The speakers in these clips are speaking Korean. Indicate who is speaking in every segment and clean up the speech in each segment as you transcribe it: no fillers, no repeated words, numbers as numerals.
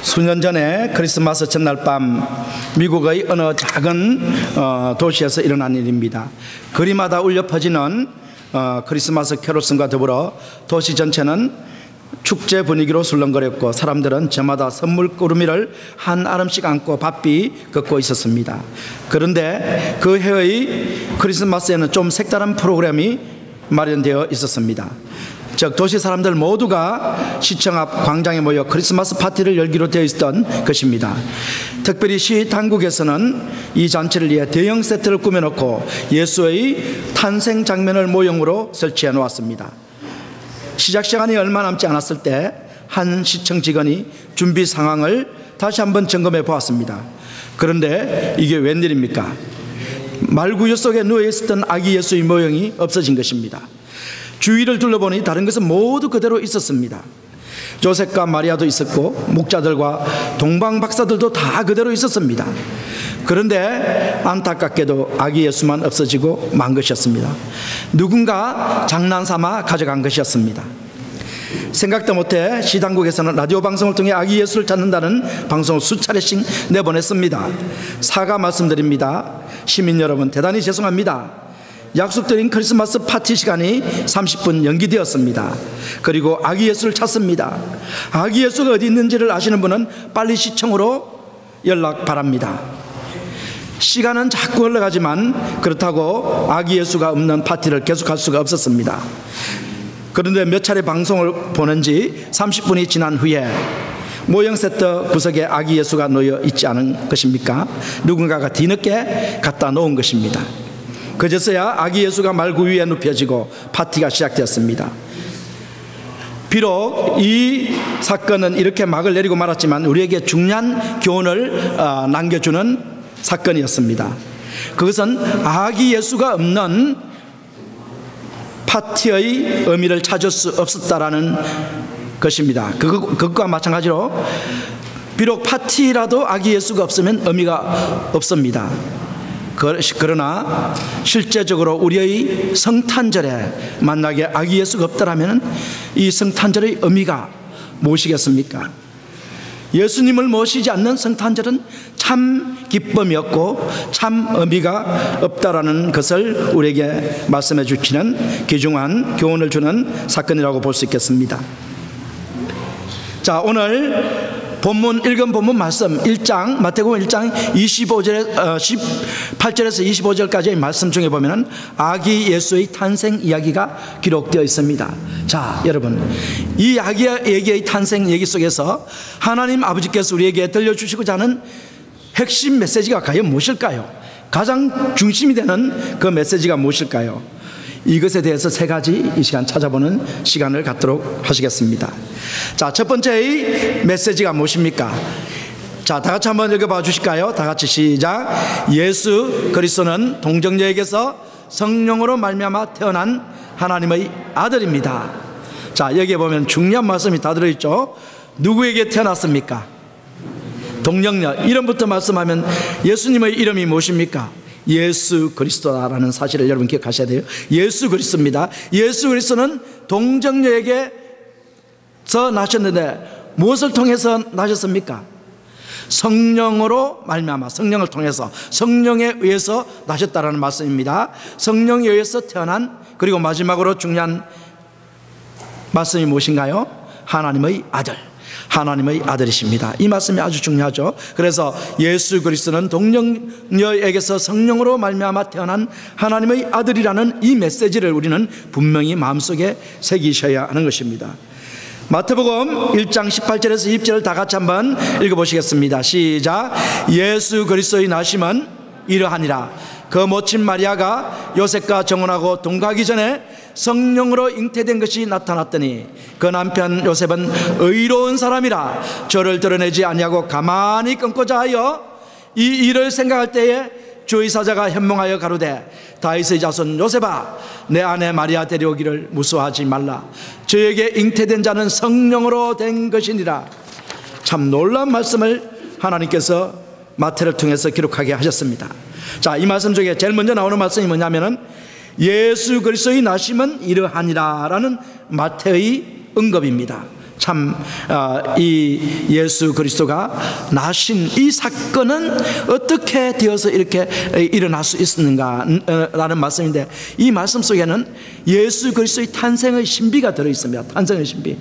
Speaker 1: 수년 전에 크리스마스 전날 밤 미국의 어느 작은 도시에서 일어난 일입니다. 거리마다 울려 퍼지는 크리스마스 캐롤송과 더불어 도시 전체는 축제 분위기로 술렁거렸고 사람들은 저마다 선물 꾸러미를 한 알음씩 안고 바삐 걷고 있었습니다. 그런데 그 해의 크리스마스에는 좀 색다른 프로그램이 마련되어 있었습니다. 즉 도시 사람들 모두가 시청 앞 광장에 모여 크리스마스 파티를 열기로 되어 있었던 것입니다. 특별히 시 당국에서는 이 잔치를 위해 대형 세트를 꾸며놓고 예수의 탄생 장면을 모형으로 설치해 놓았습니다. 시작 시간이 얼마 남지 않았을 때 한 시청 직원이 준비 상황을 다시 한번 점검해 보았습니다. 그런데 이게 웬일입니까? 말구유 속에 누워 있었던 아기 예수의 모형이 없어진 것입니다. 주위를 둘러보니 다른 것은 모두 그대로 있었습니다. 조셉과 마리아도 있었고 목자들과 동방 박사들도 다 그대로 있었습니다. 그런데 안타깝게도 아기 예수만 없어지고 만 것이었습니다. 누군가 장난삼아 가져간 것이었습니다. 생각도 못해 시당국에서는 라디오 방송을 통해 아기 예수를 찾는다는 방송을 수차례씩 내보냈습니다. 사과 말씀드립니다. 시민 여러분, 대단히 죄송합니다. 약속드린 크리스마스 파티 시간이 30분 연기되었습니다. 그리고 아기 예수를 찾습니다. 아기 예수가 어디 있는지를 아시는 분은 빨리 시청으로 연락 바랍니다. 시간은 자꾸 흘러가지만 그렇다고 아기 예수가 없는 파티를 계속할 수가 없었습니다. 그런데 몇 차례 방송을 보낸 지 30분이 지난 후에 모형 세트 구석에 아기 예수가 놓여 있지 않은 것입니까? 누군가가 뒤늦게 갖다 놓은 것입니다. 그제서야 아기 예수가 말구 위에 눕혀지고 파티가 시작되었습니다. 비록 이 사건은 이렇게 막을 내리고 말았지만 우리에게 중요한 교훈을 남겨주는 사건이었습니다. 그것은 아기 예수가 없는 파티의 의미를 찾을 수 없었다라는 것입니다. 그것과 마찬가지로 비록 파티라도 아기 예수가 없으면 의미가 없습니다. 그러나 실제적으로 우리의 성탄절에 만약에 아기 예수가 없더라면 이 성탄절의 의미가 무엇이겠습니까? 예수님을 모시지 않는 성탄절은 참 기쁨이었고 참 의미가 없다라는 것을 우리에게 말씀해 주시는 귀중한 교훈을 주는 사건이라고 볼 수 있겠습니다. 자, 오늘 읽은 본문 말씀 1장 마태복음 1장 18절에서 25절까지의 말씀 중에 보면 아기 예수의 탄생 이야기가 기록되어 있습니다. 자, 여러분, 이 아기 예수의 탄생 얘기 속에서 하나님 아버지께서 우리에게 들려주시고자 하는 핵심 메시지가 과연 무엇일까요? 가장 중심이 되는 그 메시지가 무엇일까요? 이것에 대해서 세 가지 이 시간 찾아보는 시간을 갖도록 하시겠습니다. 자, 첫 번째의 메시지가 무엇입니까? 자, 다 같이 한번 읽어봐 주실까요? 다 같이 시작. 예수 그리스도는 동정녀에게서 성령으로 말미암아 태어난 하나님의 아들입니다. 자, 여기에 보면 중요한 말씀이 다 들어있죠. 누구에게 태어났습니까? 동정녀. 이름부터 말씀하면 예수님의 이름이 무엇입니까? 예수 그리스도라는 사실을 여러분 기억하셔야 돼요. 예수 그리스도입니다. 예수 그리스도는 동정녀에게서 나셨는데 무엇을 통해서 나셨습니까? 성령으로 말미암아, 성령을 통해서, 성령에 의해서 나셨다라는 말씀입니다. 성령에 의해서 태어난, 그리고 마지막으로 중요한 말씀이 무엇인가요? 하나님의 아들, 하나님의 아들이십니다. 이 말씀이 아주 중요하죠. 그래서 예수 그리스도는 동정녀에게서 성령으로 말미암아 태어난 하나님의 아들이라는 이 메시지를 우리는 분명히 마음속에 새기셔야 하는 것입니다. 마태복음 1장 18절에서 20절을 다 같이 한번 읽어보시겠습니다. 시작. 예수 그리스도의 나심은 이러하니라. 그 모친 마리아가 요셉과 정혼하고 동거하기 전에 성령으로 잉태된 것이 나타났더니 그 남편 요셉은 의로운 사람이라 저를 드러내지 아니하고 가만히 끊고자 하여 이 일을 생각할 때에 주의 사자가 현몽하여 가로되 다윗의 자손 요셉아, 내 아내 마리아 데려오기를 무수하지 말라. 저에게 잉태된 자는 성령으로 된 것이니라. 참 놀라운 말씀을 하나님께서 마태를 통해서 기록하게 하셨습니다. 자, 이 말씀 중에 제일 먼저 나오는 말씀이 뭐냐면은 예수 그리스도의 나심은 이러하니라 라는 마태의 언급입니다. 참 이 예수 그리스도가 나신 이 사건은 어떻게 되어서 이렇게 일어날 수 있었는가 라는 말씀인데, 이 말씀 속에는 예수 그리스도의 탄생의 신비가 들어있습니다. 탄생의 신비.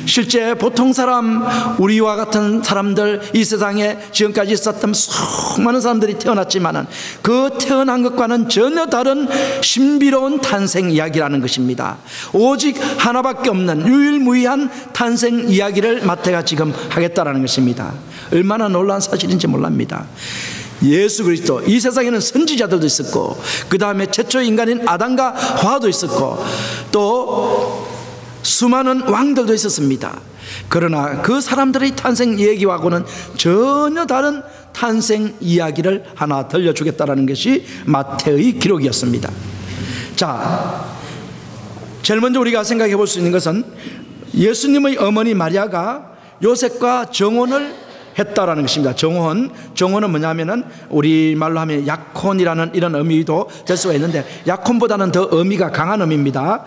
Speaker 1: 실제 보통 사람, 우리와 같은 사람들, 이 세상에 지금까지 있었던 수많은 사람들이 태어났지만은 그 태어난 것과는 전혀 다른 신비로운 탄생 이야기라는 것입니다. 오직 하나밖에 없는 유일무이한 탄생 이야기를 마태가 지금 하겠다라는 것입니다. 얼마나 놀라운 사실인지 몰랍니다. 예수 그리스도, 이 세상에는 선지자들도 있었고, 그 다음에 최초 인간인 아담과 화도 있었고, 또 수많은 왕들도 있었습니다. 그러나 그 사람들의 탄생 얘기하고는 전혀 다른 탄생 이야기를 하나 들려주겠다라는 것이 마태의 기록이었습니다. 자, 제일 먼저 우리가 생각해 볼 수 있는 것은 예수님의 어머니 마리아가 요셉과 정혼을 했다라는 것입니다. 정혼은 뭐냐면은 우리말로 하면 약혼이라는 이런 의미도 될 수가 있는데, 약혼보다는 더 의미가 강한 의미입니다.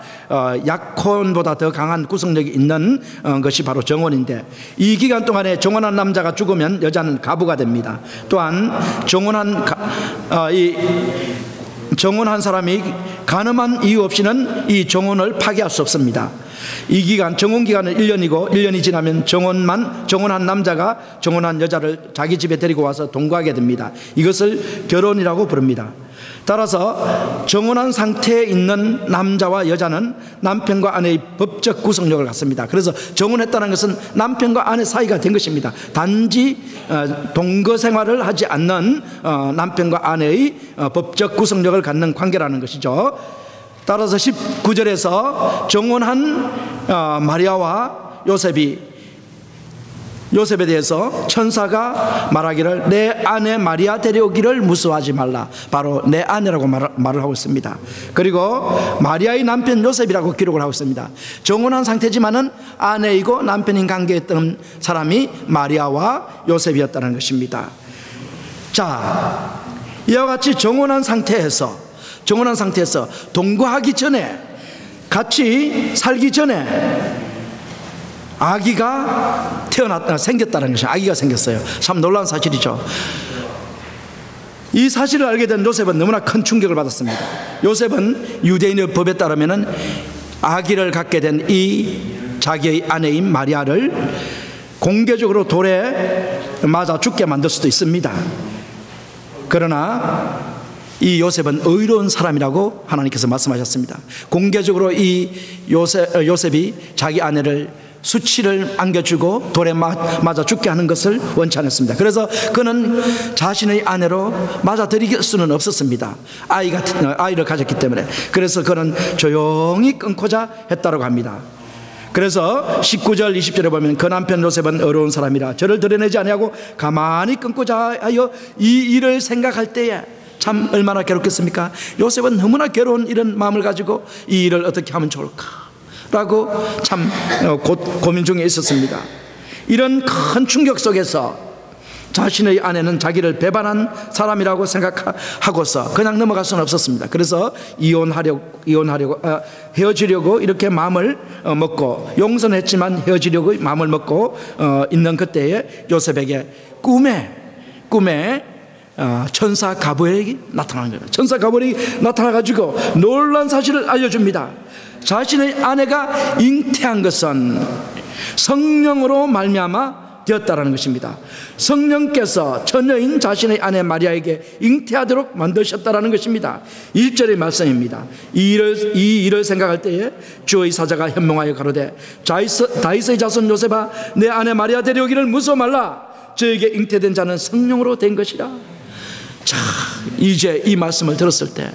Speaker 1: 약혼보다 더 강한 구성력이 있는 것이 바로 정혼인데, 이 기간 동안에 정혼한 남자가 죽으면 여자는 가부가 됩니다. 또한 정혼한 사람이 간음한 이유 없이는 이 정혼을 파기할 수 없습니다. 이 기간, 정혼 기간은 1년이고 1년이 지나면 정혼한 남자가 정혼한 여자를 자기 집에 데리고 와서 동거하게 됩니다. 이것을 결혼이라고 부릅니다. 따라서 정혼한 상태에 있는 남자와 여자는 남편과 아내의 법적 구속력을 갖습니다. 그래서 정혼했다는 것은 남편과 아내 사이가 된 것입니다. 단지 동거 생활을 하지 않는 남편과 아내의 법적 구속력을 갖는 관계라는 것이죠. 따라서 19절에서 정혼한 마리아와 요셉에 대해서 천사가 말하기를 내 아내 마리아 데려오기를 무서워하지 말라, 바로 내 아내라고 말을 하고 있습니다. 그리고 마리아의 남편 요셉이라고 기록을 하고 있습니다. 정혼한 상태지만은 아내이고 남편인 관계였던 사람이 마리아와 요셉이었다는 것입니다. 자, 이와 같이 정혼한 상태에서 동거하기 전에, 같이 살기 전에 아기가 생겼다는 것이죠. 아기가 생겼어요. 참 놀라운 사실이죠. 이 사실을 알게 된 요셉은 너무나 큰 충격을 받았습니다. 요셉은 유대인의 법에 따르면 아기를 갖게 된 이 자기의 아내인 마리아를 공개적으로 돌에 맞아 죽게 만들 수도 있습니다. 그러나 이 요셉은 의로운 사람이라고 하나님께서 말씀하셨습니다. 공개적으로 이 요셉이 자기 아내를 수치를 안겨주고 돌에 맞아 죽게 하는 것을 원치 않았습니다. 그래서 그는 자신의 아내로 맞아들일 수는 없었습니다. 아이를 가졌기 때문에. 그래서 그는 조용히 끊고자 했다고 합니다. 그래서 19절 20절에 보면 그 남편 요셉은 어려운 사람이라 저를 드러내지 아니하고 가만히 끊고자 하여 이 일을 생각할 때에 참 얼마나 괴롭겠습니까? 요셉은 너무나 괴로운 이런 마음을 가지고 이 일을 어떻게 하면 좋을까 라고 참 고민 중에 있었습니다. 이런 큰 충격 속에서 자신의 아내는 자기를 배반한 사람이라고 생각하고서 그냥 넘어갈 수는 없었습니다. 그래서 헤어지려고 이렇게 마음을 먹고, 용서는 했지만 헤어지려고 마음을 먹고 있는 그때에 요셉에게 꿈에 천사 가브리엘이 나타나는 거예요. 천사 가브리엘이 나타나가지고 놀란 사실을 알려줍니다. 자신의 아내가 잉태한 것은 성령으로 말미암아 되었다라는 것입니다. 성령께서 처녀인 자신의 아내 마리아에게 잉태하도록 만드셨다라는 것입니다. 1절의 말씀입니다. 이 일을 생각할 때에 주의 사자가 현명하여 가로되 다윗의 자손 요셉아 내 아내 마리아 데려오기를 무서워 말라, 저에게 잉태된 자는 성령으로 된 것이라. 자, 이제 이 말씀을 들었을 때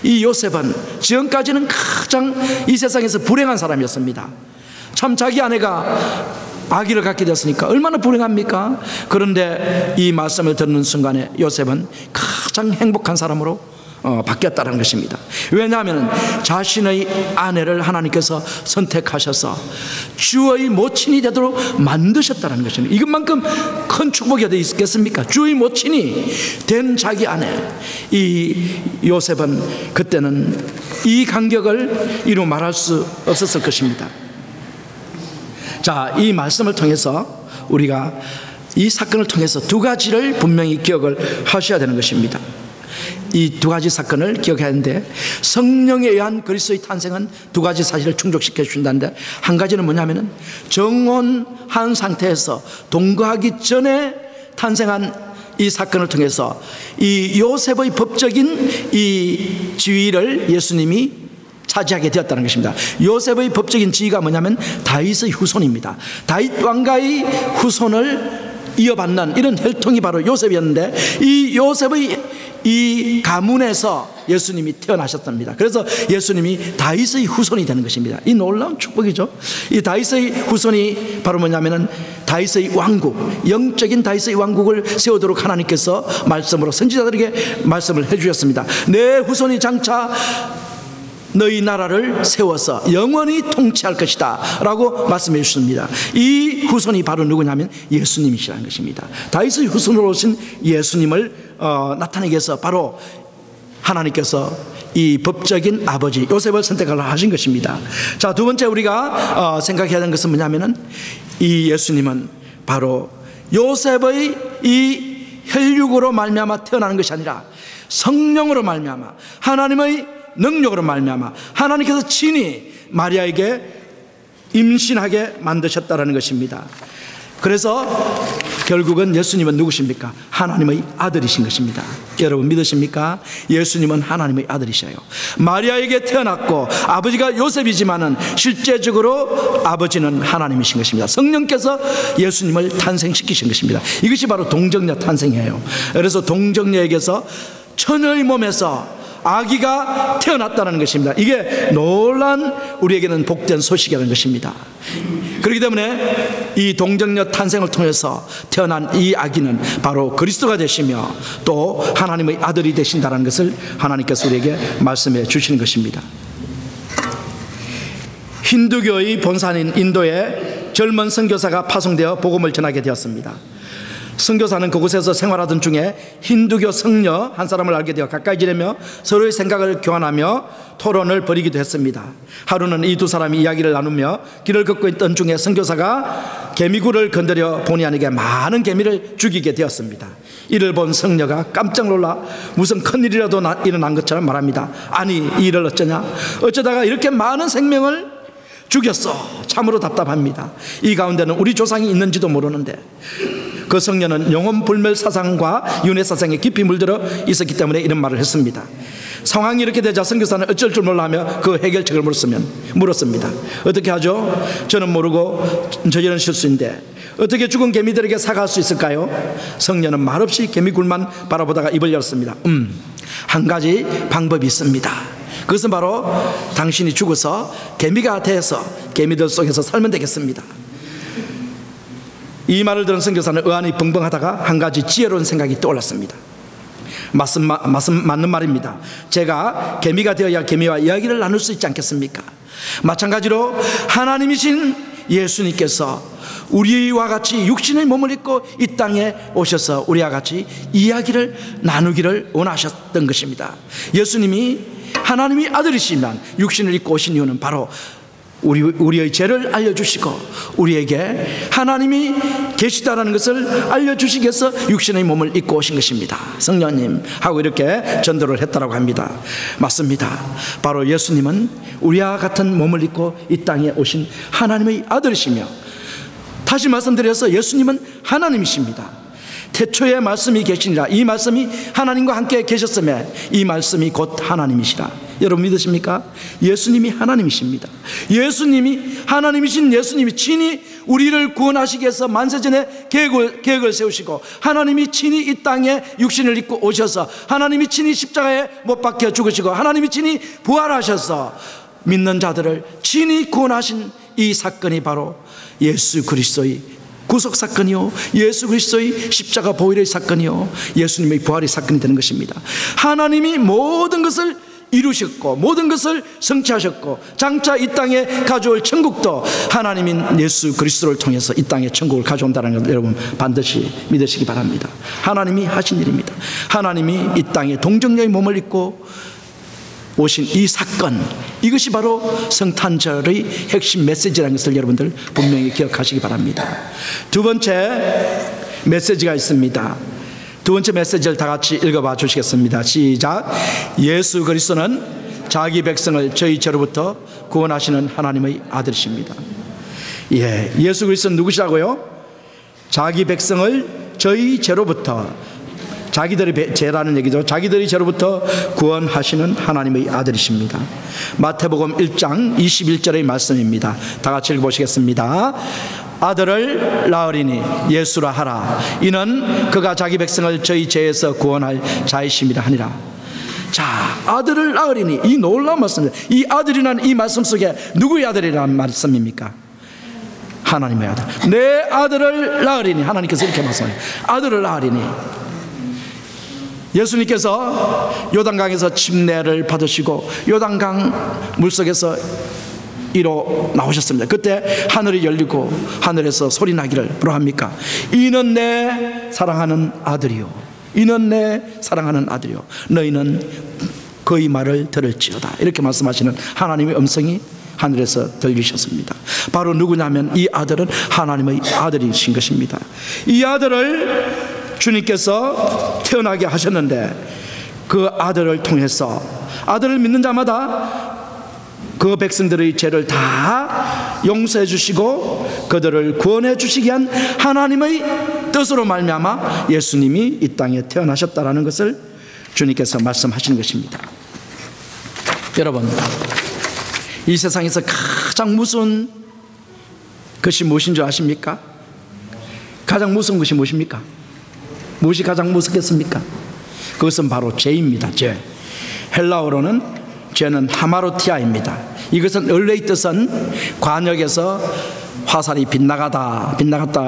Speaker 1: 이 요셉은 지금까지는 가장 이 세상에서 불행한 사람이었습니다. 참 자기 아내가 아기를 갖게 됐으니까 얼마나 불행합니까? 그런데 이 말씀을 듣는 순간에 요셉은 가장 행복한 사람으로 바뀌었다는 것입니다. 왜냐하면 자신의 아내를 하나님께서 선택하셔서 주의 모친이 되도록 만드셨다는 것입니다. 이것만큼 큰 축복이 어디 있겠습니까? 주의 모친이 된 자기 아내, 이 요셉은 그때는 이 간격을 이루 말할 수 없었을 것입니다. 자, 이 말씀을 통해서 우리가 이 사건을 통해서 두 가지를 분명히 기억을 하셔야 되는 것입니다. 이 두 가지 사건을 기억해야 하는데, 성령에 의한 그리스도의 탄생은 두 가지 사실을 충족시켜 준다는데, 한 가지는 뭐냐면은 정혼한 상태에서 동거하기 전에 탄생한 이 사건을 통해서 이 요셉의 법적인 이 지위를 예수님이 차지하게 되었다는 것입니다. 요셉의 법적인 지위가 뭐냐면 다윗의 후손입니다. 다윗 왕가의 후손을 이어받는 이런 혈통이 바로 요셉이었는데, 이 요셉의 이 가문에서 예수님이 태어나셨답니다. 그래서 예수님이 다윗의 후손이 되는 것입니다. 이 놀라운 축복이죠. 이 다윗의 후손이 바로 뭐냐면은 다윗의 왕국, 영적인 다윗의 왕국을 세우도록 하나님께서 말씀으로 선지자들에게 말씀을 해주셨습니다. 내 후손이 장차 너희 나라를 세워서 영원히 통치할 것이다 라고 말씀해 주십니다. 이 후손이 바로 누구냐면 예수님이시라는 것입니다. 다윗의 후손으로 오신 예수님을 나타내기 위해서 바로 하나님께서 이 법적인 아버지 요셉을 선택하신 것입니다. 자, 두 번째 우리가 생각해야 하는 것은 뭐냐면은 이 예수님은 바로 요셉의 이 혈육으로 말미암아 태어나는 것이 아니라 성령으로 말미암아 하나님의 능력으로 말미암아 하나님께서 친히 마리아에게 임신하게 만드셨다는 것입니다. 그래서 결국은 예수님은 누구십니까? 하나님의 아들이신 것입니다. 여러분 믿으십니까? 예수님은 하나님의 아들이셔요. 마리아에게 태어났고 아버지가 요셉이지만은 실제적으로 아버지는 하나님이신 것입니다. 성령께서 예수님을 탄생시키신 것입니다. 이것이 바로 동정녀 탄생이에요. 그래서 동정녀에게서 처녀의 몸에서 아기가 태어났다는 것입니다. 이게 놀란 우리에게는 복된 소식이라는 것입니다. 그렇기 때문에 이 동정녀 탄생을 통해서 태어난 이 아기는 바로 그리스도가 되시며 또 하나님의 아들이 되신다는 것을 하나님께서 우리에게 말씀해 주시는 것입니다. 힌두교의 본산인 인도에 젊은 선교사가 파송되어 복음을 전하게 되었습니다. 선교사는 그곳에서 생활하던 중에 힌두교 성녀 한 사람을 알게 되어 가까이 지내며 서로의 생각을 교환하며 토론을 벌이기도 했습니다. 하루는 이 두 사람이 이야기를 나누며 길을 걷고 있던 중에 선교사가 개미굴을 건드려 본의 아니게 많은 개미를 죽이게 되었습니다. 이를 본 성녀가 깜짝 놀라 무슨 큰일이라도 일어난 것처럼 말합니다. 아니, 이 일을 어쩌다가 이렇게 많은 생명을 죽였어. 참으로 답답합니다. 이 가운데는 우리 조상이 있는지도 모르는데. 그 성녀는 영혼 불멸 사상과 윤회 사상에 깊이 물들어 있었기 때문에 이런 말을 했습니다. 상황이 이렇게 되자 선교사는 어쩔 줄 몰라하며 그 해결책을 물었습니다. 어떻게 하죠? 저는 모르고 저지른 실수인데 어떻게 죽은 개미들에게 사과할 수 있을까요? 성녀는 말없이 개미굴만 바라보다가 입을 열었습니다. 한 가지 방법이 있습니다. 그것은 바로 당신이 죽어서 개미가 돼서 개미들 속에서 살면 되겠습니다. 이 말을 들은 선교사는 의안이 벙벙하다가 한 가지 지혜로운 생각이 떠올랐습니다. 맞는 말입니다. 제가 개미가 되어야 개미와 이야기를 나눌 수 있지 않겠습니까? 마찬가지로 하나님이신 예수님께서 우리와 같이 육신의 몸을 입고 이 땅에 오셔서 우리와 같이 이야기를 나누기를 원하셨던 것입니다. 예수님이 하나님이 아들이시면 육신을 입고 오신 이유는 바로 우리의 죄를 알려주시고 우리에게 하나님이 계시다라는 것을 알려주시기 위해서 육신의 몸을 입고 오신 것입니다. 성령님 하고 이렇게 전도를 했다고 합니다. 맞습니다. 바로 예수님은 우리와 같은 몸을 입고 이 땅에 오신 하나님의 아들이시며, 다시 말씀드려서 예수님은 하나님이십니다. 태초에 말씀이 계시니라. 이 말씀이 하나님과 함께 계셨으며 이 말씀이 곧 하나님이시라. 여러분 믿으십니까? 예수님이 하나님이십니다. 예수님이 하나님이신 예수님이 친히 우리를 구원하시기 위해서 만세전에 계획을 세우시고 하나님이 친히 이 땅에 육신을 입고 오셔서 하나님이 친히 십자가에 못 박혀 죽으시고 하나님이 친히 부활하셔서 믿는 자들을 친히 구원하신 이 사건이 바로 예수 그리스도의 구속 사건이요, 예수 그리스도의 십자가 보혈의 사건이요, 예수님의 부활의 사건이 되는 것입니다. 하나님이 모든 것을 이루셨고 모든 것을 성취하셨고 장차 이 땅에 가져올 천국도 하나님인 예수 그리스도를 통해서 이 땅에 천국을 가져온다는 걸 여러분 반드시 믿으시기 바랍니다. 하나님이 하신 일입니다. 하나님이 이 땅에 동정녀의 몸을 입고 오신 이 사건, 이것이 바로 성탄절의 핵심 메시지라는 것을 여러분들 분명히 기억하시기 바랍니다. 두 번째 메시지가 있습니다. 두 번째 메시지를 다 같이 읽어봐 주시겠습니다. 시작. 예수 그리스도는 자기 백성을 저희 죄로부터 구원하시는 하나님의 아들이십니다. 예수 그리스도는 누구시라고요? 자기 백성을 저희 죄로부터, 자기들의 죄라는 얘기죠. 자기들의 죄로부터 구원하시는 하나님의 아들이십니다. 마태복음 1장 21절의 말씀입니다. 다 같이 읽어보시겠습니다. 아들을 낳으리니 예수라 하라. 이는 그가 자기 백성을 저희 죄에서 구원할 자이심이라 하니라. 자, 아들을 낳으리니, 이 놀라운 말씀입니다. 이 아들이라는 이 말씀 속에 누구의 아들이라는 말씀입니까? 하나님의 아들. 내 아들을 낳으리니, 하나님께서 이렇게 말씀합니다. 아들을 낳으리니. 예수님께서 요단강에서 침례를 받으시고 요단강 물속에서 이로 나오셨습니다. 그때 하늘이 열리고 하늘에서 소리 나기를 뭐라 합니까? 이는 내 사랑하는 아들이요, 이는 내 사랑하는 아들이요, 너희는 그의 말을 들을지어다. 이렇게 말씀하시는 하나님의 음성이 하늘에서 들리셨습니다. 바로 누구냐면 이 아들은 하나님의 아들이신 것입니다. 이 아들을 주님께서 태어나게 하셨는데 그 아들을 통해서, 아들을 믿는 자마다 그 백성들의 죄를 다 용서해 주시고 그들을 구원해 주시기 위한 하나님의 뜻으로 말미암아 예수님이 이 땅에 태어나셨다라는 것을 주님께서 말씀하시는 것입니다. 여러분, 이 세상에서 가장 무서운 것이 무엇인 줄 아십니까? 가장 무서운 것이 무엇입니까? 무엇이 가장 무섭겠습니까? 그것은 바로 죄입니다. 죄. 헬라어로는 죄는 하마로티아입니다. 이것은 원래의 뜻은 관역에서 화살이 빗나갔다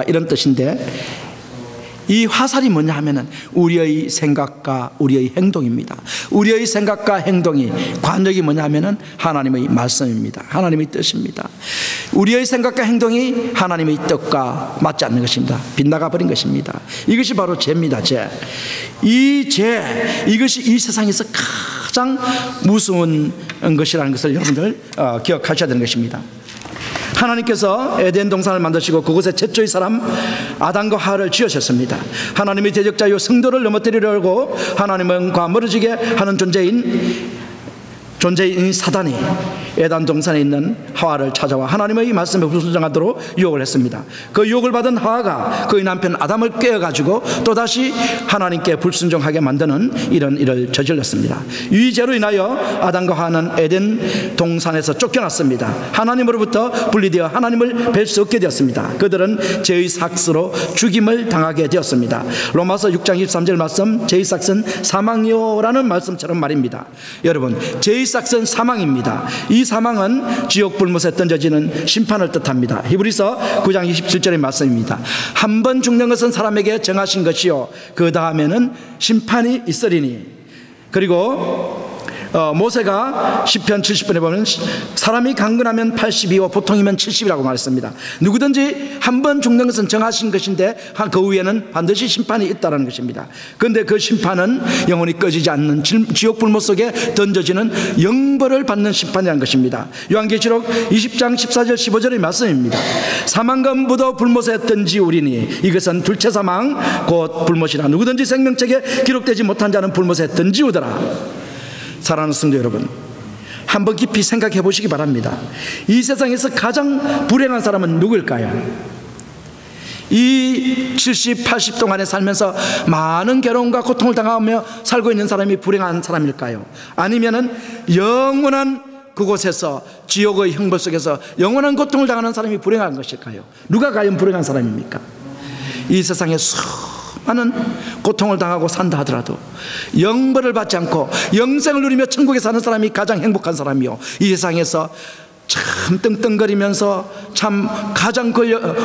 Speaker 1: 이런 뜻인데, 이 화살이 뭐냐 하면은 우리의 생각과 우리의 행동입니다. 우리의 생각과 행동이, 관역이 뭐냐 하면은 하나님의 말씀입니다. 하나님의 뜻입니다. 우리의 생각과 행동이 하나님의 뜻과 맞지 않는 것입니다. 빗나가 버린 것입니다. 이것이 바로 죄입니다. 죄. 이 죄, 이것이 이 세상에서 가장 무서운 것이라는 것을 여러분들 기억하셔야 되는 것입니다. 하나님께서 에덴 동산을 만드시고 그곳에 최초의 사람 아담과 하와를 지으셨습니다. 하나님의 대적자요 성도를 넘어뜨리려고 하나님과 멀어지게 하는 존재인 사단이 에덴 동산에 있는 하와를 찾아와 하나님의 말씀에 불순종하도록 유혹을 했습니다. 그 유혹을 받은 하와가 그의 남편 아담을 깨어가지고 또다시 하나님께 불순종하게 만드는 이런 일을 저질렀습니다. 이 죄로 인하여 아담과 하와는 에덴 동산에서 쫓겨났습니다. 하나님으로부터 분리되어 하나님을 뵐 수 없게 되었습니다. 그들은 죄의 삭스로 죽임을 당하게 되었습니다. 로마서 6장 23절 말씀, 죄의 삭은 사망이요라는 말씀처럼 말입니다. 여러분, 죄의 삭은 사망입니다. 이 사망은 지옥 불못에 던져지는 심판을 뜻합니다. 히브리서 9장 27절의 말씀입니다. 한 번 죽는 것은 사람에게 정하신 것이요 그 다음에는 심판이 있으리니. 그리고 모세가 시편 70편에 보면 사람이 강건하면 80이요 보통이면 70이라고 말했습니다. 누구든지 한 번 죽는 것은 정하신 것인데 그 위에는 반드시 심판이 있다는 것입니다. 그런데 그 심판은 영원히 꺼지지 않는 지옥 불못 속에 던져지는 영벌을 받는 심판이라는 것입니다. 요한계시록 20장 14절 15절의 말씀입니다. 사망과 무도 불못에 던지우리니 이것은 둘째 사망 곧 불못이라. 누구든지 생명책에 기록되지 못한 자는 불못에 던지우더라. 사랑하는 성도 여러분, 한번 깊이 생각해 보시기 바랍니다. 이 세상에서 가장 불행한 사람은 누구일까요? 이 70, 80 동안에 살면서 많은 괴로움과 고통을 당하며 살고 있는 사람이 불행한 사람일까요? 아니면은 영원한 그곳에서 지옥의 형벌 속에서 영원한 고통을 당하는 사람이 불행한 것일까요? 누가 과연 불행한 사람입니까? 이 세상에 수많은 고통을 당하고 산다 하더라도 영벌을 받지 않고 영생을 누리며 천국에 사는 사람이 가장 행복한 사람이요, 이 세상에서 참 떵떵거리면서 참 가장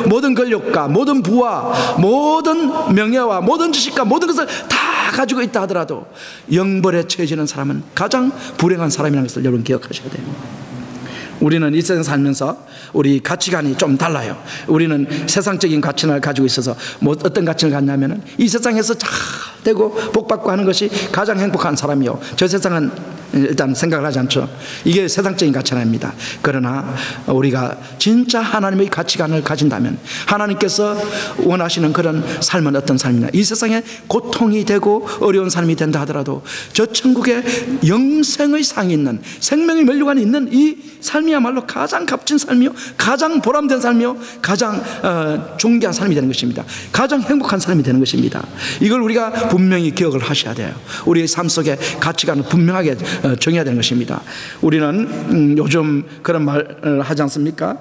Speaker 1: 모든 권력과 모든 부와 모든 명예와 모든 지식과 모든 것을 다 가지고 있다 하더라도 영벌에 처해지는 사람은 가장 불행한 사람이라는 것을 여러분 기억하셔야 돼요. 우리는 이 세상 살면서 우리 가치관이 좀 달라요. 우리는 세상적인 가치관을 가지고 있어서 어떤 가치를 갖냐면은 이 세상에서 잘 되고 복받고 하는 것이 가장 행복한 사람이요, 저 세상은 일단 생각을 하지 않죠. 이게 세상적인 가치관입니다. 그러나 우리가 진짜 하나님의 가치관을 가진다면 하나님께서 원하시는 그런 삶은 어떤 삶이냐, 이 세상에 고통이 되고 어려운 삶이 된다 하더라도 저 천국에 영생의 상이 있는, 생명의 면류관이 있는 이 삶이야말로 가장 값진 삶이요, 가장 보람된 삶이요, 가장 존귀한 삶이 되는 것입니다. 가장 행복한 삶이 되는 것입니다. 이걸 우리가 분명히 기억을 하셔야 돼요. 우리의 삶 속에 가치관을 분명하게 정해야 되는 것입니다. 우리는 요즘 그런 말을 하지 않습니까?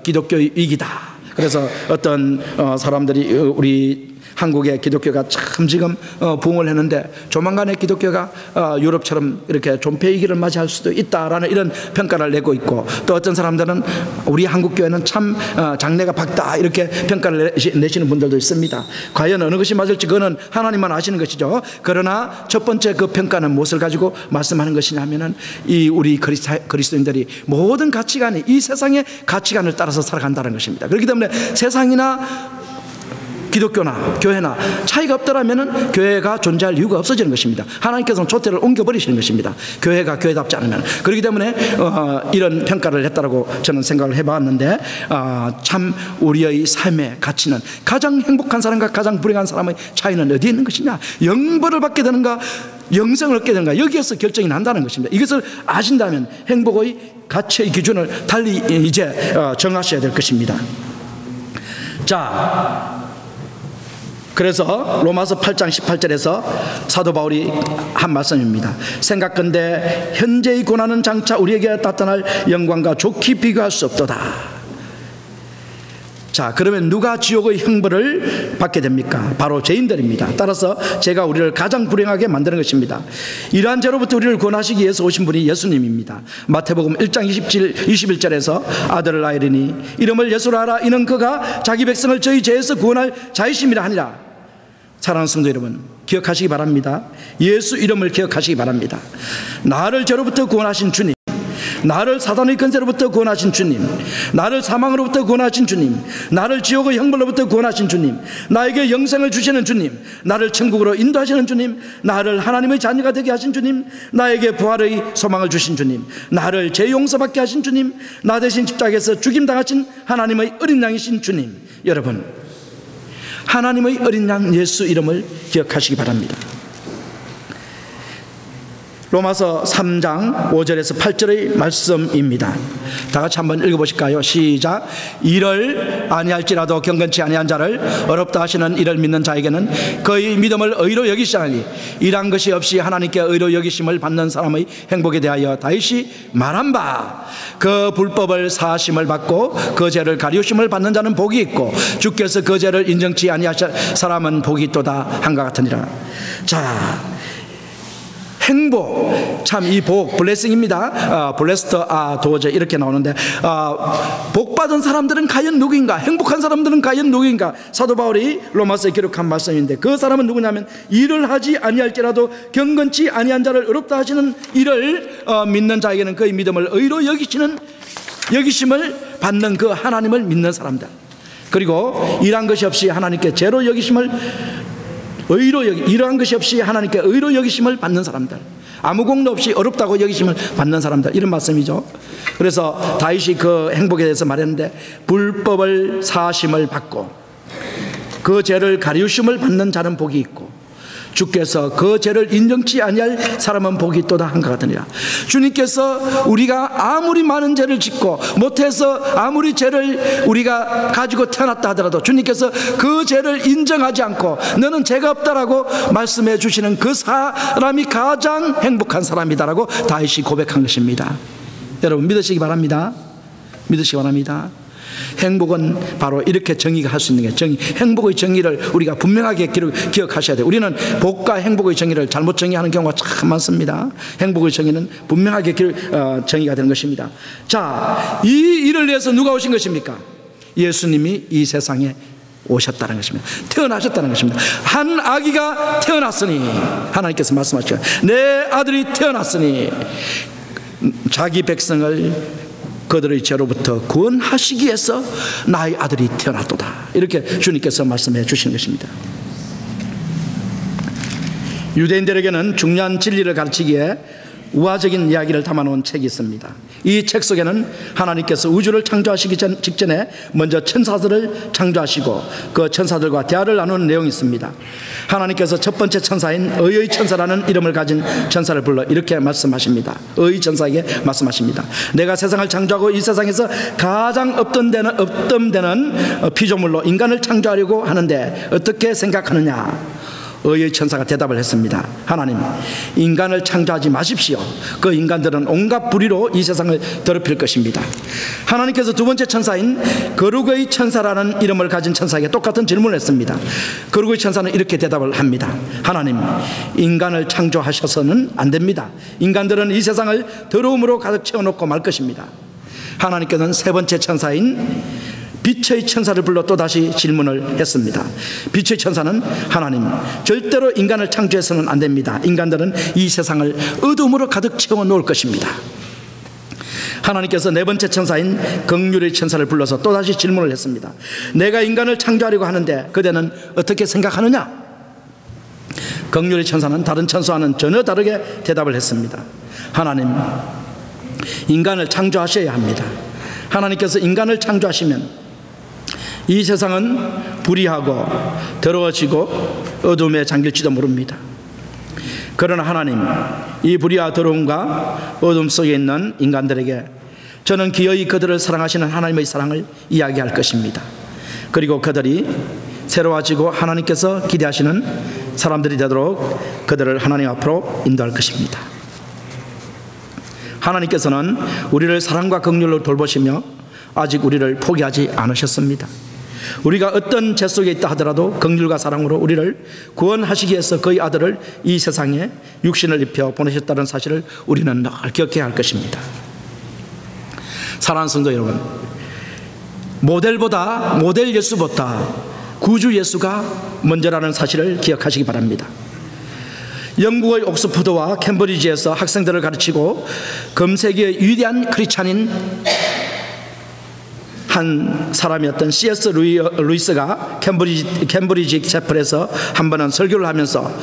Speaker 1: 기독교의 위기다. 그래서 어떤 사람들이 우리 한국의 기독교가 참 지금 부흥을 했는데 조만간에 기독교가 유럽처럼 이렇게 존폐위기를 맞이할 수도 있다라는 이런 평가를 내고 있고, 또 어떤 사람들은 우리 한국 교회는 참 장래가 밝다 이렇게 평가를 내시는 분들도 있습니다. 과연 어느 것이 맞을지 그거는 하나님만 아시는 것이죠. 그러나 첫 번째 그 평가는 무엇을 가지고 말씀하는 것이냐면은 이 우리 그리스도인들이 모든 가치관이 이 세상의 가치관을 따라서 살아간다는 것입니다. 그렇기 때문에 세상이나 기독교나 교회나 차이가 없더라면 교회가 존재할 이유가 없어지는 것입니다. 하나님께서는 촛대를 옮겨버리시는 것입니다. 교회가 교회답지 않으면. 그렇기 때문에 이런 평가를 했다라고 저는 생각을 해봤는데, 참 우리의 삶의 가치는 가장 행복한 사람과 가장 불행한 사람의 차이는 어디에 있는 것이냐, 영벌을 받게 되는가 영생을 얻게 되는가, 여기에서 결정이 난다는 것입니다. 이것을 아신다면 행복의 가치의 기준을 달리 이제 정하셔야 될 것입니다. 자, 그래서 로마서 8장 18절에서 사도 바울이 한 말씀입니다. 생각건대 현재의 고난은 장차 우리에게 나타날 영광과 좋게 비교할 수 없도다. 자, 그러면 누가 지옥의 형벌을 받게 됩니까? 바로 죄인들입니다. 따라서 제가 우리를 가장 불행하게 만드는 것입니다. 이러한 죄로부터 우리를 구원하시기 위해서 오신 분이 예수님입니다. 마태복음 1장 21절에서 아들을 낳으리니 이름을 예수라 하라. 이는 그가 자기 백성을 저희 죄에서 구원할 자이심이라 하니라. 사랑하는 성도 여러분, 기억하시기 바랍니다. 예수 이름을 기억하시기 바랍니다. 나를 죄로부터 구원하신 주님, 나를 사단의 권세로부터 구원하신 주님, 나를 사망으로부터 구원하신 주님, 나를 지옥의 형벌로부터 구원하신 주님, 나에게 영생을 주시는 주님, 나를 천국으로 인도하시는 주님, 나를 하나님의 자녀가 되게 하신 주님, 나에게 부활의 소망을 주신 주님, 나를 죄 용서받게 하신 주님, 나 대신 십자가에서 죽임당하신 하나님의 어린 양이신 주님. 여러분, 하나님의 어린 양 예수 이름을 기억하시기 바랍니다. 로마서 3장 5절에서 8절의 말씀입니다. 다 같이 한번 읽어보실까요? 시작. 이를 아니할지라도 경건치 아니한 자를 어렵다 하시는 이를 믿는 자에게는 그의 믿음을 의로 여기시나니 이란 것이 없이 하나님께 의로 여기심을 받는 사람의 행복에 대하여 다윗이 말한 바, 그 불법을 사하심을 받고 그 죄를 가리우심을 받는 자는 복이 있고 주께서 그 죄를 인정치 아니하실 사람은 복이 있도다 한것 같으니라. 자, 행복, 참 이 복, 블레싱입니다. 블레스터 도저 이렇게 나오는데, 복 받은 사람들은 과연 누구인가, 행복한 사람들은 과연 누구인가, 사도 바울이 로마서에 기록한 말씀인데, 그 사람은 누구냐면 일을 하지 아니할지라도 경건치 아니한 자를 의롭다 하시는 이를 믿는 자에게는 그의 믿음을 의로 여기심을 받는 그 하나님을 믿는 사람들, 그리고 일한 것이 없이 하나님께 죄로 여기심을 이러한 것이 없이 하나님께 의로 여기심을 받는 사람들, 아무 공로 없이 어렵다고 여기심을 받는 사람들, 이런 말씀이죠. 그래서 다윗이 그 행복에 대해서 말했는데, 불법을 사하심을 받고 그 죄를 가리우심을 받는 자는 복이 있고 주께서 그 죄를 인정치 아니할 사람은 복이 있도다 한 것 같으니라. 주님께서 우리가 아무리 많은 죄를 짓고 못해서 아무리 죄를 우리가 가지고 태어났다 하더라도 주님께서 그 죄를 인정하지 않고 너는 죄가 없다라고 말씀해 주시는 그 사람이 가장 행복한 사람이다라고 다윗이 고백한 것입니다. 여러분 믿으시기 바랍니다. 믿으시기 바랍니다. 행복은 바로 이렇게 정의가 할 수 있는 게 행복의 정의를 우리가 분명하게 기억하셔야 돼요. 우리는 복과 행복의 정의를 잘못 정의하는 경우가 참 많습니다. 행복의 정의는 분명하게 정의가 되는 것입니다. 자, 이 일을 위해서 누가 오신 것입니까? 예수님이 이 세상에 오셨다는 것입니다. 태어나셨다는 것입니다. 한 아기가 태어났으니, 하나님께서 말씀하시죠. 내 아들이 태어났으니 자기 백성을 그들의 죄로부터 구원하시기 위해서 나의 아들이 태어났도다, 이렇게 주님께서 말씀해 주시는 것입니다. 유대인들에게는 중요한 진리를 가르치기에 우화적인 이야기를 담아놓은 책이 있습니다. 이 책 속에는 하나님께서 우주를 창조하시기 직전에 먼저 천사들을 창조하시고 그 천사들과 대화를 나누는 내용이 있습니다. 하나님께서 첫 번째 천사인 의의 천사라는 이름을 가진 천사를 불러 이렇게 말씀하십니다. 의의 천사에게 말씀하십니다. 내가 세상을 창조하고 이 세상에서 가장 업됨되는 피조물로 인간을 창조하려고 하는데 어떻게 생각하느냐? 의의 천사가 대답을 했습니다. 하나님, 인간을 창조하지 마십시오. 그 인간들은 온갖 불의로 이 세상을 더럽힐 것입니다. 하나님께서 두 번째 천사인 거룩의 천사라는 이름을 가진 천사에게 똑같은 질문을 했습니다. 거룩의 천사는 이렇게 대답을 합니다. 하나님, 인간을 창조하셔서는 안 됩니다. 인간들은 이 세상을 더러움으로 가득 채워놓고 말 것입니다. 하나님께서는 세 번째 천사인 빛의 천사를 불러 또다시 질문을 했습니다. 빛의 천사는 하나님, 절대로 인간을 창조해서는 안 됩니다. 인간들은 이 세상을 어둠으로 가득 채워 놓을 것입니다. 하나님께서 네 번째 천사인 긍휼의 천사를 불러서 또다시 질문을 했습니다. 내가 인간을 창조하려고 하는데 그대는 어떻게 생각하느냐? 긍휼의 천사는 다른 천사와는 전혀 다르게 대답을 했습니다. 하나님, 인간을 창조하셔야 합니다. 하나님께서 인간을 창조하시면 이 세상은 불의하고 더러워지고 어둠에 잠길지도 모릅니다. 그러나 하나님, 이 불의와 더러움과 어둠 속에 있는 인간들에게 저는 기어이 그들을 사랑하시는 하나님의 사랑을 이야기할 것입니다. 그리고 그들이 새로워지고 하나님께서 기대하시는 사람들이 되도록 그들을 하나님 앞으로 인도할 것입니다. 하나님께서는 우리를 사랑과 긍휼로 돌보시며 아직 우리를 포기하지 않으셨습니다. 우리가 어떤 죄 속에 있다 하더라도 긍휼과 사랑으로 우리를 구원하시기 위해서 그의 아들을 이 세상에 육신을 입혀 보내셨다는 사실을 우리는 늘 기억해야 할 것입니다. 사랑하는 성도 여러분, 모델 예수보다 구주 예수가 먼저라는 사실을 기억하시기 바랍니다. 영국의 옥스퍼드와 캠브리지에서 학생들을 가르치고 금세기의 위대한 크리스찬인 한 사람이었던 C.S. 루이스가 캠브리지 채플에서 한 번은 설교를 하면서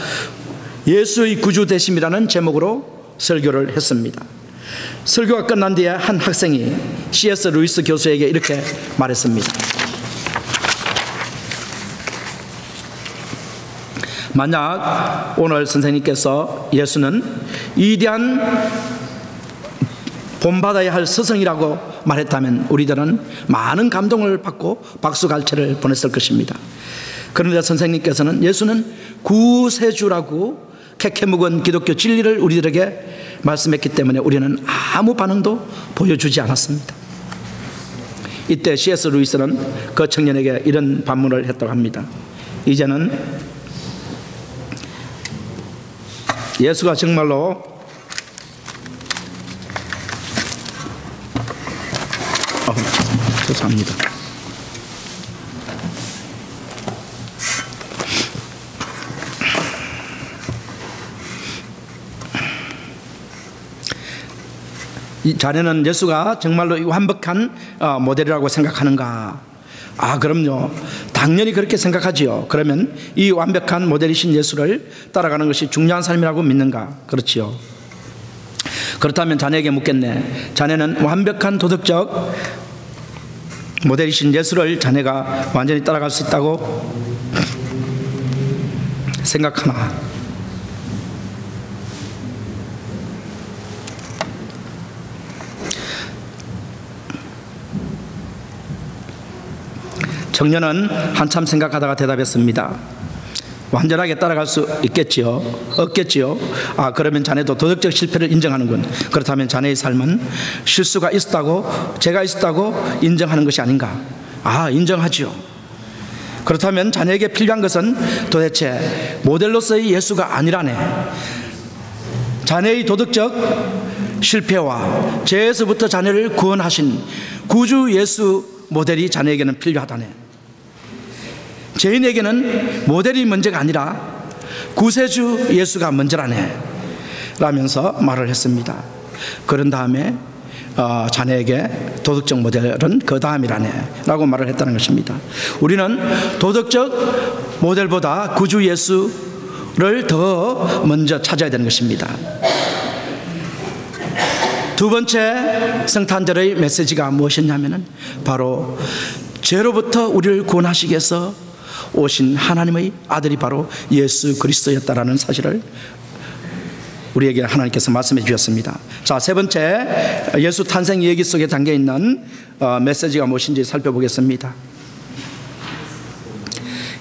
Speaker 1: 예수의 구주 되심이라는 제목으로 설교를 했습니다. 설교가 끝난 뒤에 한 학생이 C.S. 루이스 교수에게 이렇게 말했습니다. 만약 오늘 선생님께서 예수는 위대한 본받아야 할 스승이라고 말했다면 우리들은 많은 감동을 받고 박수갈채를 보냈을 것입니다. 그런데 선생님께서는 예수는 구세주라고 캐캐묵은 기독교 진리를 우리들에게 말씀했기 때문에 우리는 아무 반응도 보여주지 않았습니다. 이때 C.S. 루이스는 그 청년에게 이런 반문을 했다고 합니다. 이제는 예수가 정말로 죄송합니다. 자네는 예수가 정말로 완벽한 모델이라고 생각하는가? 그럼요. 당연히 그렇게 생각하지요. 그러면 이 완벽한 모델이신 예수를 따라가는 것이 중요한 삶이라고 믿는가? 그렇지요. 그렇다면 자네에게 묻겠네. 자네는 완벽한 도덕적 모델이신 예수를 자네가 완전히 따라갈 수 있다고 생각하나? 청년은 한참 생각하다가 대답했습니다. 완전하게 따라갈 수 있겠지요? 없겠지요? 그러면 자네도 도덕적 실패를 인정하는군. 그렇다면 자네의 삶은 실수가 있었다고, 죄가 있었다고 인정하는 것이 아닌가? 인정하지요. 그렇다면 자네에게 필요한 것은 도대체 모델로서의 예수가 아니라네. 자네의 도덕적 실패와 죄에서부터 자네를 구원하신 구주 예수 모델이 자네에게는 필요하다네. 죄인에게는 모델이 문제가 아니라 구세주 예수가 먼저라네 라면서 말을 했습니다. 그런 다음에 자네에게 도덕적 모델은 그 다음이라네 라고 말을 했다는 것입니다. 우리는 도덕적 모델보다 구주 예수를 더 먼저 찾아야 되는 것입니다. 두 번째 성탄절의 메시지가 무엇이냐면은 바로 죄로부터 우리를 구원하시기 위해서 오신 하나님의 아들이 바로 예수 그리스도였다라는 사실을 우리에게 하나님께서 말씀해 주셨습니다. 자, 세 번째 예수 탄생 얘기 속에 담겨 있는 메시지가 무엇인지 살펴보겠습니다.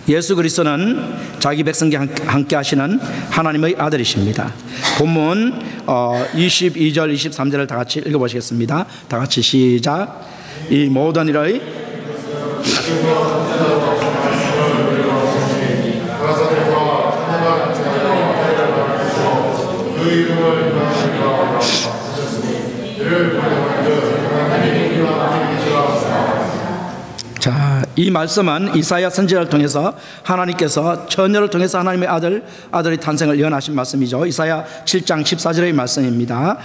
Speaker 1: 예수 그리스도는 자기 백성과 함께 하시는 하나님의 아들이십니다. 본문 22절 23절을 다 같이 읽어보시겠습니다. 다 같이 시작. 이 모든 일의 자, 이 말씀은 이사야 선지자를 통해서 하나님께서 처녀를 통해서 하나님의 아들의 탄생을 예언하신 말씀이죠. 이사야 7장 14절의 말씀입니다.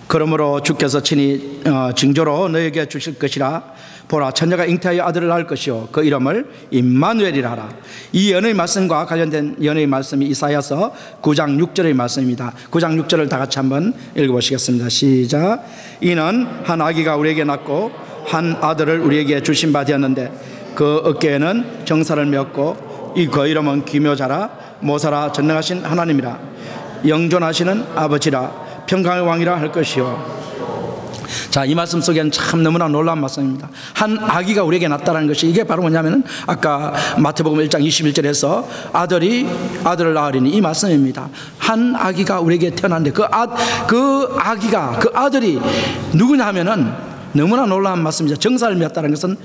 Speaker 1: 그러므로 주께서 친히 징조로 너에게 주실 것이라. 보라, 처녀가 잉태하여 아들을 낳을 것이요 그 이름을 임마누엘이라 하라. 이 예언의 말씀과 관련된 예언의 말씀이 이사야서 9장 6절의 말씀입니다. 9장 6절을 다 같이 한번 읽어보시겠습니다. 시작. 이는 한 아기가 우리에게 낳고 한 아들을 우리에게 주신 바 되었는데 그 어깨에는 정사를 메었고 이 그 이름은 기묘자라 모사라 전능하신 하나님이라 영존하시는 아버지라 평강의 왕이라 할 것이요. 자, 이 말씀 속에는 참 너무나 놀라운 말씀입니다. 한 아기가 우리에게 낳았다는 것이 이게 바로 뭐냐면은 아까 마태복음 1장 21절에서 아들을 낳으리니 이 말씀입니다. 한 아기가 우리에게 태어났는데 그 아들이 누구냐 하면은 너무나 놀라운 말씀이죠. 정사를 메었다는 것은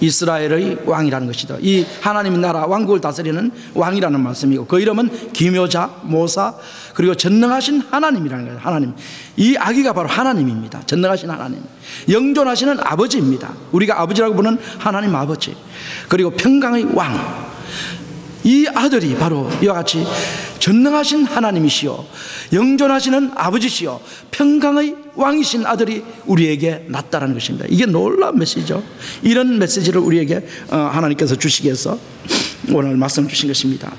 Speaker 1: 이스라엘의 왕이라는 것이다. 이 하나님의 나라 왕국을 다스리는 왕이라는 말씀이고 그 이름은 기묘자, 모사, 그리고 전능하신 하나님이라는 거예요. 하나님. 이 아기가 바로 하나님입니다. 전능하신 하나님, 영존하시는 아버지입니다. 우리가 아버지라고 부르는 하나님 아버지, 그리고 평강의 왕. 이 아들이 바로 이와 같이 전능하신 하나님이시요 영존하시는 아버지시요 평강의 왕이신 아들이 우리에게 낳았다는 것입니다. 이게 놀라운 메시지죠. 이런 메시지를 우리에게 하나님께서 주시기 위해서 오늘 말씀 주신 것입니다.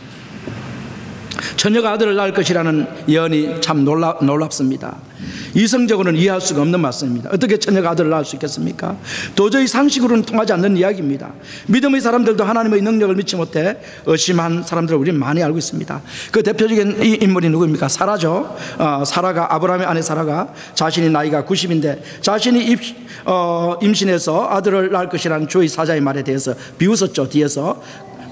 Speaker 1: 처녀가 아들을 낳을 것이라는 예언이 참 놀랍습니다. 이성적으로는 이해할 수가 없는 말씀입니다. 어떻게 처녀가 아들을 낳을 수 있겠습니까? 도저히 상식으로는 통하지 않는 이야기입니다. 믿음의 사람들도 하나님의 능력을 믿지 못해 의심한 사람들을 우리는 많이 알고 있습니다. 그 대표적인 이 인물이 누구입니까? 사라죠. 사라가, 아브라함의 아내 사라가 자신이 나이가 90인데 자신이 임신해서 아들을 낳을 것이라는 주의 사자의 말에 대해서 비웃었죠. 뒤에서.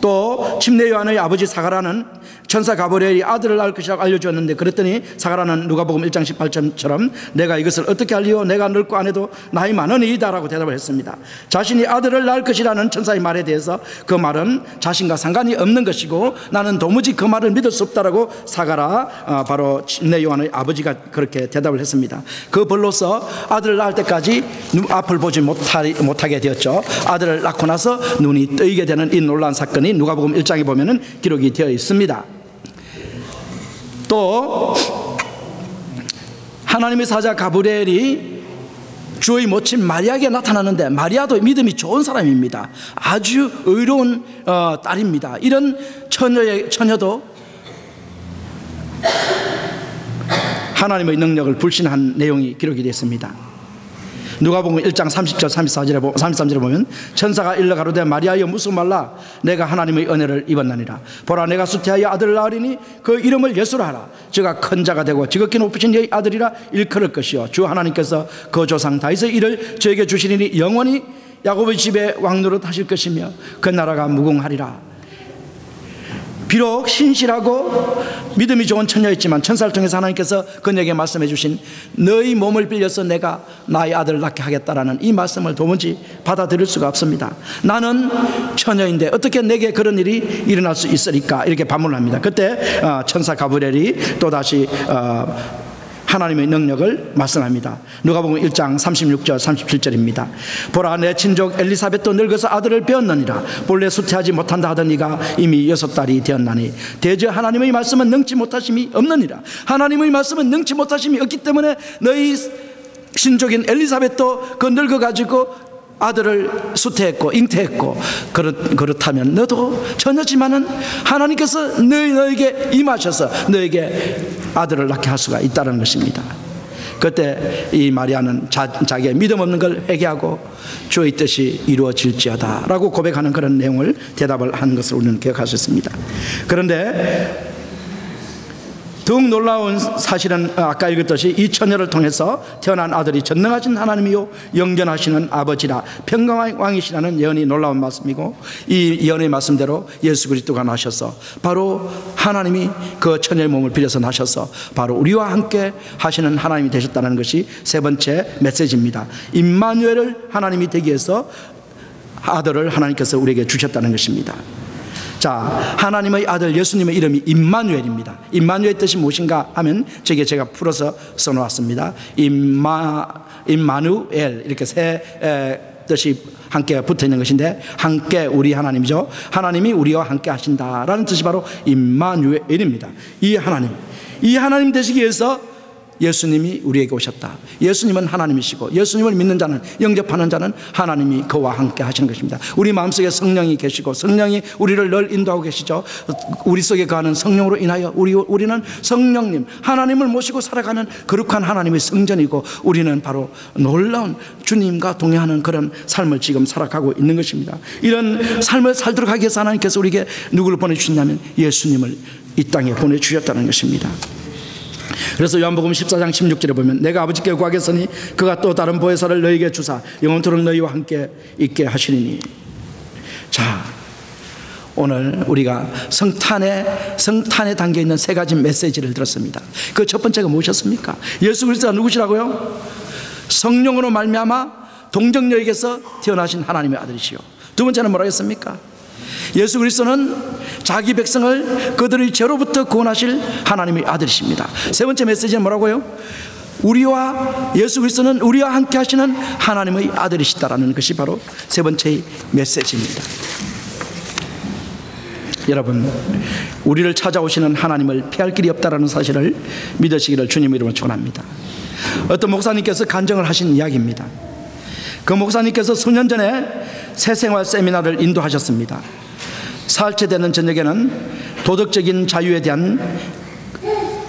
Speaker 1: 또 침례 요한의 아버지 사가라는 천사 가브리엘이 아들을 낳을 것이라고 알려주었는데 그랬더니 사가라는 누가복음 1장 18절처럼 내가 이것을 어떻게 알리오? 내가 늙고 안 해도 나이 많으니이다 라고 대답을 했습니다. 자신이 아들을 낳을 것이라는 천사의 말에 대해서 그 말은 자신과 상관이 없는 것이고 나는 도무지 그 말을 믿을 수 없다라고 사가라, 바로 침례 요한의 아버지가 그렇게 대답을 했습니다. 그 벌로서 아들을 낳을 때까지 앞을 보지 못하게 되었죠. 아들을 낳고 나서 눈이 뜨이게 되는 이 놀라운 사건이 누가복음 1장에 보면은 기록이 되어 있습니다. 또 하나님의 사자 가브리엘이 주의 모친 마리아에게 나타나는데 마리아도 믿음이 좋은 사람입니다. 아주 의로운 딸입니다. 이런 처녀도 하나님의 능력을 불신한 내용이 기록이 됐습니다. 누가복음 1장 30절 33절에 보면 천사가 일러 가로되 마리아여 무슨 말라 내가 하나님의 은혜를 입었나니라. 보라 내가 수태하여 아들을 낳으리니 그 이름을 예수라 하라. 저가 큰 자가 되고 지극히 높으신 너희 아들이라 일컬을 것이요 주 하나님께서 그 조상 다윗의 일을 저에게 주시리니 영원히 야곱의 집에 왕노릇 하실 것이며 그 나라가 무궁하리라. 비록 신실하고 믿음이 좋은 처녀였지만 천사를 통해서 하나님께서 그녀에게 말씀해 주신 너희 몸을 빌려서 내가 나의 아들을 낳게 하겠다라는 이 말씀을 도무지 받아들일 수가 없습니다. 나는 처녀인데 어떻게 내게 그런 일이 일어날 수 있으리까 이렇게 반문을 합니다. 그때 천사 가브리엘이 또다시 하나님의 능력을 말씀합니다. 누가복음 1장 36절 37절입니다. 보라 내 친족 엘리사벳도 늙어서 아들을 배었느니라. 본래 수태하지 못한다 하던 이가 이미 6달이 되었나니 대저 하나님의 말씀은 능치 못하심이 없느니라. 하나님의 말씀은 능치 못하심이 없기 때문에 너희 친족인 엘리사벳도 그 늙어가지고 아들을 수태했고 잉태했고 그렇다면 너도 처녀지만은 하나님께서 너에게 임하셔서 너에게 아들을 낳게 할 수가 있다는 것입니다. 그때 이 마리아는 자기의 믿음 없는 걸 회개하고 주의 뜻이 이루어질지어다 라고 고백하는 그런 내용을 대답을 한 것을 우리는 기억할 수 있습니다. 그런데 더욱 놀라운 사실은 아까 읽었듯이 이 처녀를 통해서 태어난 아들이 전능하신 하나님이요 영전하시는 아버지라 평강의 왕이시라는 예언이 놀라운 말씀이고, 이 예언의 말씀대로 예수 그리스도가 나셔서 바로 하나님이 그 처녀의 몸을 빌려서 나셔서 바로 우리와 함께 하시는 하나님이 되셨다는 것이 세 번째 메시지입니다. 임마누엘을 하나님이 되기 위해서 아들을 하나님께서 우리에게 주셨다는 것입니다. 자, 하나님의 아들 예수님의 이름이 임마누엘입니다. 임마누엘 뜻이 무엇인가 하면 제가 풀어서 써놓았습니다. 임마누엘, 이렇게 세 뜻이 함께 붙어 있는 것인데, 함께 우리 하나님이죠. 하나님이 우리와 함께 하신다라는 뜻이 바로 임마누엘입니다. 이 하나님 되시기 위해서 예수님이 우리에게 오셨다. 예수님은 하나님이시고 예수님을 믿는 자는, 영접하는 자는 하나님이 그와 함께 하시는 것입니다. 우리 마음속에 성령이 계시고 성령이 우리를 늘 인도하고 계시죠. 우리 속에 거하는 성령으로 인하여 우리는 성령님, 하나님을 모시고 살아가는 거룩한 하나님의 성전이고, 우리는 바로 놀라운 주님과 동행하는 그런 삶을 지금 살아가고 있는 것입니다. 이런 삶을 살도록 하기 위해서 하나님께서 우리에게 누구를 보내주셨냐면 예수님을 이 땅에 보내주셨다는 것입니다. 그래서 요한복음 14장 16절에 보면 내가 아버지께 구하겠으니 그가 또 다른 보혜사를 너희에게 주사 영원토록 너희와 함께 있게 하시리니. 자, 오늘 우리가 성탄에 담겨있는 세 가지 메시지를 들었습니다. 그 첫 번째가 무엇이었습니까? 예수 그리스도가 누구시라고요? 성령으로 말미암아 동정녀에게서 태어나신 하나님의 아들이시요. 두 번째는 뭐라고 했습니까? 예수 그리스도는 자기 백성을 그들의 죄로부터 구원하실 하나님의 아들이십니다. 세 번째 메시지는 뭐라고요? 예수 그리스도는 우리와 함께 하시는 하나님의 아들이시다라는 것이 바로 세 번째의 메시지입니다. 여러분, 우리를 찾아오시는 하나님을 피할 길이 없다라는 사실을 믿으시기를 주님의 이름으로 축원합니다. 어떤 목사님께서 간증을 하신 이야기입니다. 그 목사님께서 수년 전에 새생활 세미나를 인도하셨습니다. 사흘째 되는 저녁에는 도덕적인 자유에 대한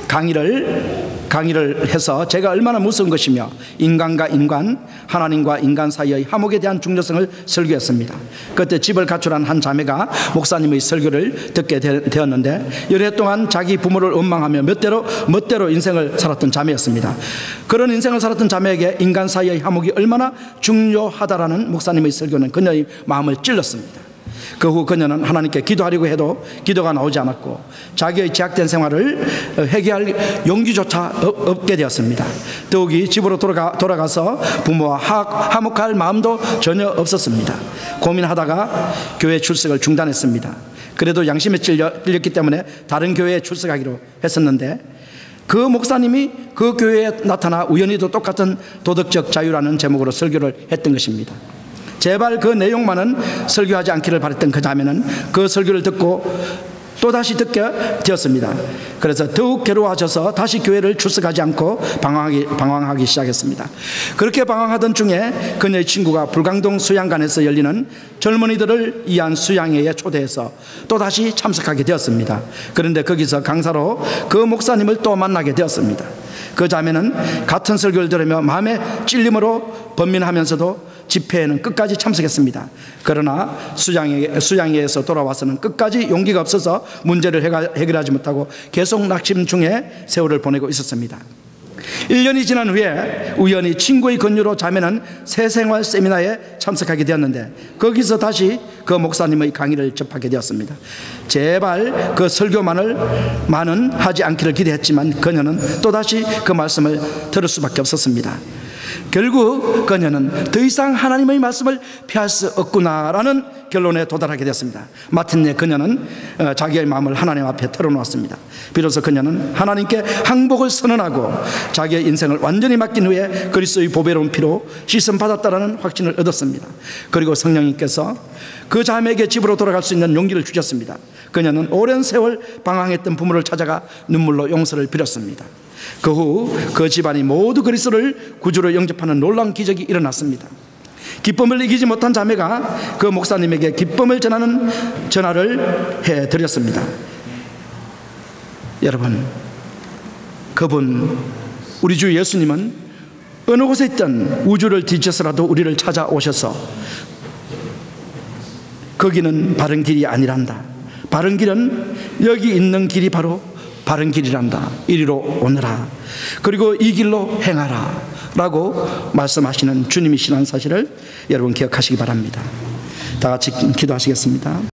Speaker 1: 강의를 해서 제가 얼마나 무서운 것이며 인간과 인간, 하나님과 인간 사이의 화목에 대한 중요성을 설교했습니다. 그때 집을 가출한 한 자매가 목사님의 설교를 듣게 되었는데, 여러 해 동안 자기 부모를 원망하며 멋대로 인생을 살았던 자매였습니다. 그런 인생을 살았던 자매에게 인간 사이의 화목이 얼마나 중요하다라는 목사님의 설교는 그녀의 마음을 찔렀습니다. 그 후 그녀는 하나님께 기도하려고 해도 기도가 나오지 않았고 자기의 제약된 생활을 회개할 용기조차 없게 되었습니다. 더욱이 집으로 돌아가서 부모와 화목할 마음도 전혀 없었습니다. 고민하다가 교회 출석을 중단했습니다. 그래도 양심에 찔렸기 때문에 다른 교회에 출석하기로 했었는데, 그 목사님이 그 교회에 나타나 우연히도 똑같은 도덕적 자유라는 제목으로 설교를 했던 것입니다. 제발 그 내용만은 설교하지 않기를 바랬던 그 자매는 그 설교를 듣고 또다시 듣게 되었습니다. 그래서 더욱 괴로워하셔서 다시 교회를 출석하지 않고 방황하기 시작했습니다. 그렇게 방황하던 중에 그녀의 친구가 불광동 수양관에서 열리는 젊은이들을 위한 수양회에 초대해서 또다시 참석하게 되었습니다. 그런데 거기서 강사로 그 목사님을 또 만나게 되었습니다. 그 자매는 같은 설교를 들으며 마음에 찔림으로 번민하면서도 집회에는 끝까지 참석했습니다. 그러나 수양회에서 돌아와서는 끝까지 용기가 없어서 문제를 해결하지 못하고 계속 낙심 중에 세월을 보내고 있었습니다. 1년이 지난 후에 우연히 친구의 권유로 자매는 새생활 세미나에 참석하게 되었는데, 거기서 다시 그 목사님의 강의를 접하게 되었습니다. 제발 그 설교만은 하지 않기를 기대했지만 그녀는 또다시 그 말씀을 들을 수밖에 없었습니다. 결국 그녀는 더 이상 하나님의 말씀을 피할 수 없구나라는 결론에 도달하게 되었습니다. 마침내 그녀는 자기의 마음을 하나님 앞에 털어놓았습니다. 비로소 그녀는 하나님께 항복을 선언하고 자기의 인생을 완전히 맡긴 후에 그리스도의 보배로운 피로 씻음받았다라는 확신을 얻었습니다. 그리고 성령님께서 그 자매에게 집으로 돌아갈 수 있는 용기를 주셨습니다. 그녀는 오랜 세월 방황했던 부모를 찾아가 눈물로 용서를 빌었습니다. 그 후 그 집안이 모두 그리스도를 구주로 영접하는 놀라운 기적이 일어났습니다. 기쁨을 이기지 못한 자매가 그 목사님에게 기쁨을 전하는 전화를 해드렸습니다. 여러분, 우리 주 예수님은 어느 곳에 있든 우주를 뒤져서라도 우리를 찾아오셔서 거기는 바른 길이 아니란다. 바른 길은 여기 있는 길이 바로 바른 길이란다. 이리로 오너라. 그리고 이 길로 행하라 라고 말씀하시는 주님이시라는 사실을 여러분 기억하시기 바랍니다. 다 같이 기도하시겠습니다.